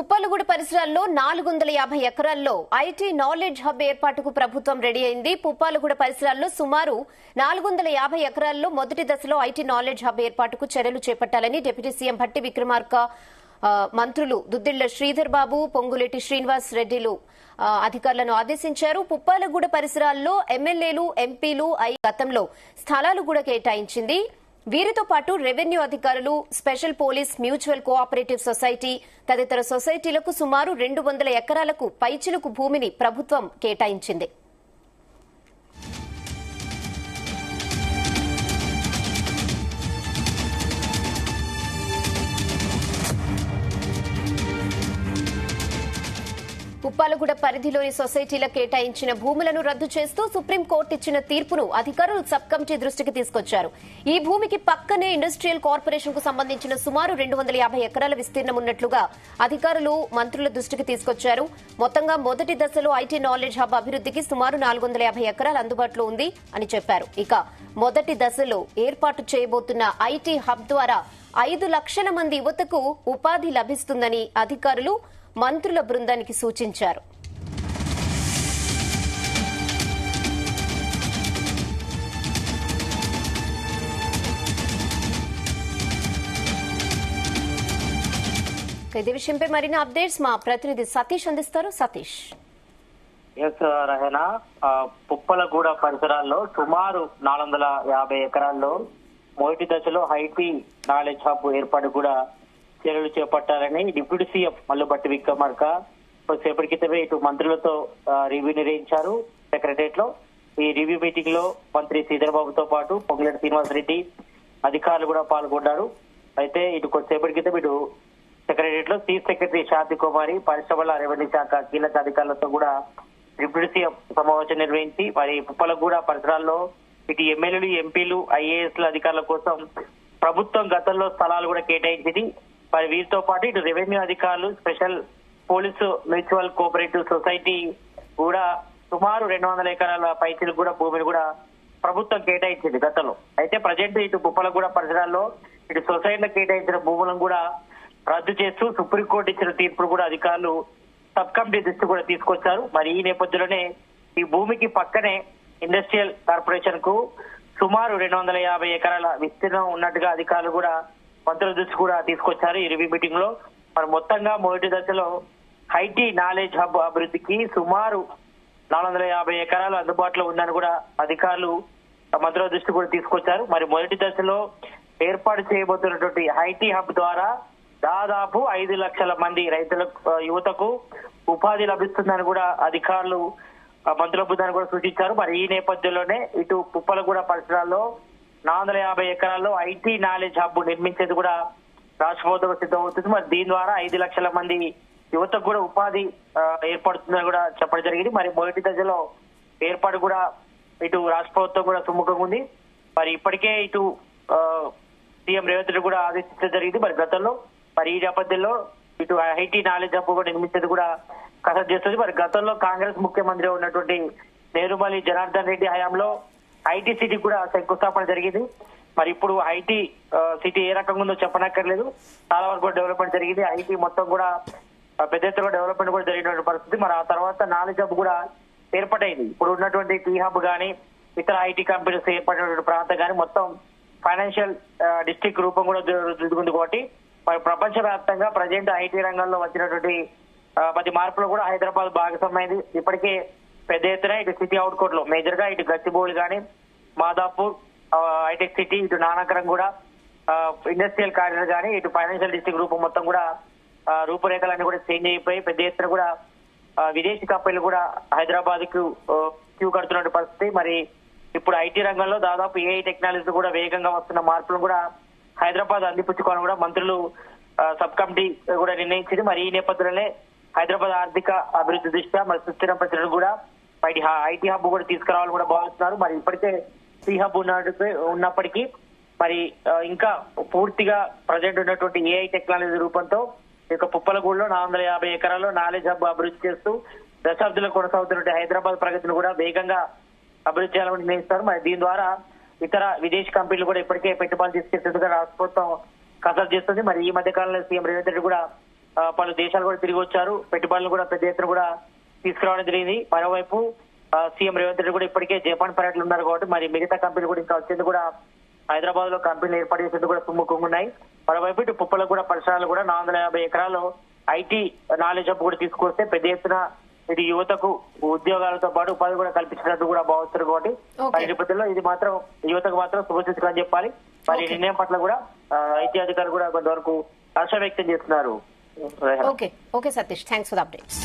పుప్పలగూడ పరిసరాల్లో 450 ఎకరాల్లో IT knowledge hub ఏర్పాటుకు ప్రభుత్వం రెడీ అయింది. పుప్పాలగూడ పరిసరాల్లో సుమారు 450 ఎకరాల్లో మొదటి దశలో ఐటీ నాలెడ్జ్ హబ్ ఏర్పాటుకు చర్యలు చేపట్టాలని డిప్యూటీ సీఎం భట్టి విక్రమార్క మంత్రులు దుద్దిళ్ల శ్రీధర్ బాబు, పొంగులేటి శ్రీనివాస్ రెడ్డిలు అధికారులను ఆదేశించారు. పుప్పాలగూడ పరిసరాల్లో ఎమ్మెల్యేలు, ఎంపీలు గతంలో స్థలాలు కూడా కేటాయించింది. వీరితో పాటు రెవెన్యూ అధికారులు, special police, mutual cooperative society తదితర సొసైటీలకు సుమారు 200 ఎకరాలకు పైచిలుకు భూమిని ప్రభుత్వం కేటాయించింది. పుప్పాలగూడ పరిధిలోని సొసైటీలకు కేటాయించిన భూములను రద్దు చేస్తూ సుప్రీంకోర్టు ఇచ్చిన తీర్పును అధికారులు సబ్ కమిటీ దృష్టికి తీసుకొచ్చారు. ఈ భూమికి పక్కనే ఇండస్ట్రియల్ కార్పొరేషన్ కు సంబంధించిన సుమారు 250 ఎకరాల విస్తీర్ణం ఉన్నట్లుగా అధికారులు మంత్రుల దృష్టికి తీసుకొచ్చారు. మొత్తంగా మొదటి దశలో ఐటీ నాలెడ్జ్ హబ్ అభివృద్ధికి సుమారు 450 ఎకరాలు అందుబాటులో ఉంది అని చెప్పారు. ఇక మొదటి దశలో ఏర్పాటు చేయబోతున్న ఐటీ హబ్ ద్వారా 5 లక్షల మంది యువతకు ఉపాధి లభిస్తుందని అధికారులు మంత్రుల బృందానికి సూచించారు. ఇదే విషయంపై మరిన్ని అప్డేట్స్ మా ప్రతినిధి సతీష్ అందిస్తారు. సతీష్. రహేనా, పుప్పలగూడ పరిసరాల్లో సుమారు 450 ఎకరాల్లో మొదటి దశలో ఐటీ నాలెడ్జ్ హబ్ ఏర్పాటు కూడా చర్యలు చేపట్టాలని డిప్యూటీ సీఎం భట్టి విక్రమార్క కొద్దిసేపటి క్రితమే ఇటు మంత్రులతో రివ్యూ నిర్వహించారు సెక్రటరియట్ లో. ఈ రివ్యూ మీటింగ్ లో మంత్రి శ్రీధర్ బాబుతో పాటు పొంగులేటి శ్రీనివాస్ రెడ్డి అధికారులు కూడా పాల్గొన్నారు. అయితే ఇటు కొద్దిసేపటి క్రితం ఇటు సెక్రటరియట్ లో చీఫ్ సెక్రటరీ శాంతి కుమారి, పరిశ్రమల రెవెన్యూ శాఖ కీలక అధికారులతో కూడా డిప్యూటీ సీఎం సమావేశం నిర్వహించి మరి పుప్పలగూడ పరిసరాల్లో ఇటు ఎమ్మెల్యేలు, ఎంపీలు, ఐఏఎస్ల అధికారుల కోసం ప్రభుత్వం గతంలో స్థలాలు కూడా కేటాయించింది. మరి వీరితో పాటు ఇటు రెవెన్యూ అధికారులు, special police, mutual cooperative society కూడా సుమారు 200 ఎకరాల పైచీలకు కూడా భూమిని కూడా ప్రభుత్వం కేటాయించింది గతంలో. అయితే ప్రజెంట్ ఇటు పుప్పలగూడ పరిసరాల్లో ఇటు సొసైటీలకు కేటాయించిన భూములను కూడా రద్దు చేస్తూ సుప్రీంకోర్టు ఇచ్చిన తీర్పును కూడా అధికారులు సబ్ కమిటీ దృష్టి కూడా తీసుకొచ్చారు. మరి ఈ నేపథ్యంలోనే ఈ భూమికి పక్కనే ఇండస్ట్రియల్ కార్పొరేషన్ కు సుమారు 250 ఎకరాల విస్తీర్ణం ఉన్నట్టుగా అధికారులు కూడా మంత్రుల దృష్టి కూడా తీసుకొచ్చారు ఈ రివ్యూ మీటింగ్ లో. మరి మొత్తంగా మొదటి దశలో ఐటీ నాలెడ్జ్ హబ్ అభివృద్ధికి సుమారు 450 ఎకరాలు అందుబాటులో ఉందని కూడా అధికారులు మంత్రుల దృష్టి కూడా తీసుకొచ్చారు. మరి మొదటి దశలో ఏర్పాటు చేయబోతున్నటువంటి ఐటీ హబ్ ద్వారా దాదాపు 5 లక్షల మంది రైతులకు, యువతకు ఉపాధి లభిస్తుందని కూడా అధికారులు మంత్రుల బృందాన్ని కూడా సూచించారు. మరి ఈ నేపథ్యంలోనే ఇటు పుప్పలగూడ పరిసరాల్లో 450 ఎకరాల్లో ఐటీ నాలెడ్జ్ హబ్ నిర్మించేది కూడా రాష్ట్ర ప్రభుత్వం సిద్ధమవుతుంది. మరి దీని ద్వారా 5 లక్షల మంది యువతకు కూడా ఉపాధి ఏర్పడుతుందని కూడా చెప్పడం జరిగింది. మరి మొదటి దశలో ఏర్పాటు కూడా ఇటు రాష్ట్ర ప్రభుత్వం కూడా సుముఖంగా ఉంది. మరి ఇప్పటికే ఇటు సీఎం రేవంత్ రెడ్డి కూడా ఆదేశించడం జరిగింది. మరి గతంలో మరి ఈ నేపథ్యంలో ఇటు ఐటీ నాలెడ్జ్ హబ్ కూడా నిర్మించేది కూడా కసరత్తు చేస్తుంది. మరి గతంలో కాంగ్రెస్ ముఖ్యమంత్రి ఉన్నటువంటి నేరుమల్లి జనార్దన్ రెడ్డి హయాంలో ఐటీ సిటీ కూడా శంకుస్థాపన జరిగింది. మరి ఇప్పుడు ఐటీ సిటీ ఏ రకంగా ఉందో చెప్పనక్కర్లేదు, చాలా వరకు డెవలప్మెంట్ జరిగింది. ఐటీ మొత్తం కూడా పెద్ద ఎత్తున డెవలప్మెంట్ కూడా జరిగినటువంటి పరిస్థితి. మరి ఆ తర్వాత నాలెడ్జ్ హబ్ కూడా ఏర్పాటైంది. ఇప్పుడు ఉన్నటువంటి టీ హబ్ గానీ, ఇతర ఐటీ కంపెనీస్ ఏర్పడినటువంటి ప్రాంతం కానీ మొత్తం ఫైనాన్షియల్ డిస్ట్రిక్ట్ రూపం కూడా దిద్దుకుంది. కాబట్టి మరి ప్రపంచ వ్యాప్తంగా ప్రజెంట్ ఐటీ రంగంలో వచ్చినటువంటి ప్రతి మార్పులు కూడా హైదరాబాద్ భాగస్వామైంది. ఇప్పటికే పెద్ద ఎత్తున ఇటు సిటీ అవుట్కోట్ లో మేజర్ గా ఇటు గచ్చిబౌలి కానీ, మాదాపూర్, హైటెక్ సిటీ, ఇటు నానకరం కూడా ఇండస్ట్రియల్ కారిడార్ కానీ, ఇటు ఫైనాన్షియల్ డిస్ట్రిక్ట్ రూపం మొత్తం కూడా రూపురేఖలన్నీ కూడా చేంజ్ అయిపోయి పెద్ద ఎత్తున కూడా విదేశీ కంపెనీలు కూడా హైదరాబాద్ కు క్యూ కడుతున్న పరిస్థితి. మరి ఇప్పుడు ఐటీ రంగంలో దాదాపు ఏఐ టెక్నాలజీ కూడా వేగంగా వస్తున్న మార్పులను కూడా హైదరాబాద్ అందిపుచ్చుకోవాలని కూడా మంత్రులు సబ్ కమిటీ కూడా నిర్ణయించింది. మరి ఈ నేపథ్యంలోనే హైదరాబాద్ ఆర్థిక అభివృద్ధి దృష్ట్యా మరి సుస్థిర ప్రజలు కూడా ఐటీ హబ్ కూడా తీసుకురావాలని కూడా భావిస్తున్నారు. మరి ఇప్పటికే సి హబ్ ఉన్నప్పటికీ మరి ఇంకా పూర్తిగా ప్రజెంట్ ఉన్నటువంటి ఏఐ టెక్నాలజీ రూపంతో ఇక పుప్పలగూడలో 450 ఎకరాల్లో నాలెడ్జ్ హబ్ అభివృద్ధి చేస్తూ దశాబ్దాలు కొనసాగుతున్నటువంటి హైదరాబాద్ ప్రగతిని కూడా వేగంగా అభివృద్ధి చేయాలని నిర్ణయిస్తారు. మరి దీని ద్వారా ఇతర విదేశీ కంపెనీలు కూడా ఇప్పటికే పెట్టుబడులు తీసుకెళ్తుందిగా రాష్ట్ర ప్రభుత్వం కసరత్తు చేస్తుంది. మరి ఈ మధ్య కాలంలో సీఎం రేవంత్ రెడ్డి కూడా పలు దేశాలు కూడా తిరిగి వచ్చారు. పెట్టుబడులు కూడా పెద్ద ఎత్తున కూడా తీసుకురావడం జరిగింది. మరోవైపు సీఎం రేవంత్ రెడ్డి కూడా ఇప్పటికే జపాన్ పర్యటనలు ఉన్నారు కాబట్టి మరి మిగతా కంపెనీలు కూడా ఇంకా వచ్చేందుకు కూడా హైదరాబాద్ లో కంపెనీలు ఏర్పాటు చేసేందుకు కూడా సుముఖంగా మరోవైపు ఇటు పుప్పలగూడ పరిసరాలు కూడా 450 ఎకరాల్లో ఐటీ నాలెడ్జ్ హబ్ కూడా తీసుకొస్తే పెద్ద ఎత్తున ఇది యువతకు ఉద్యోగాలతో పాటు ఉపాధి కూడా కల్పించినట్టు కూడా భావిస్తారు కాబట్టి మరి నేపథ్యంలో ఇది మాత్రం యువతకు మాత్రం శుభసూచకం అని చెప్పాలి. మరి నిర్ణయం పట్ల కూడా ఐటీ అధికారులు కూడా కొంతవరకు హర్షం వ్యక్తం చేస్తున్నారు. Okay Satish, thanks for the updates.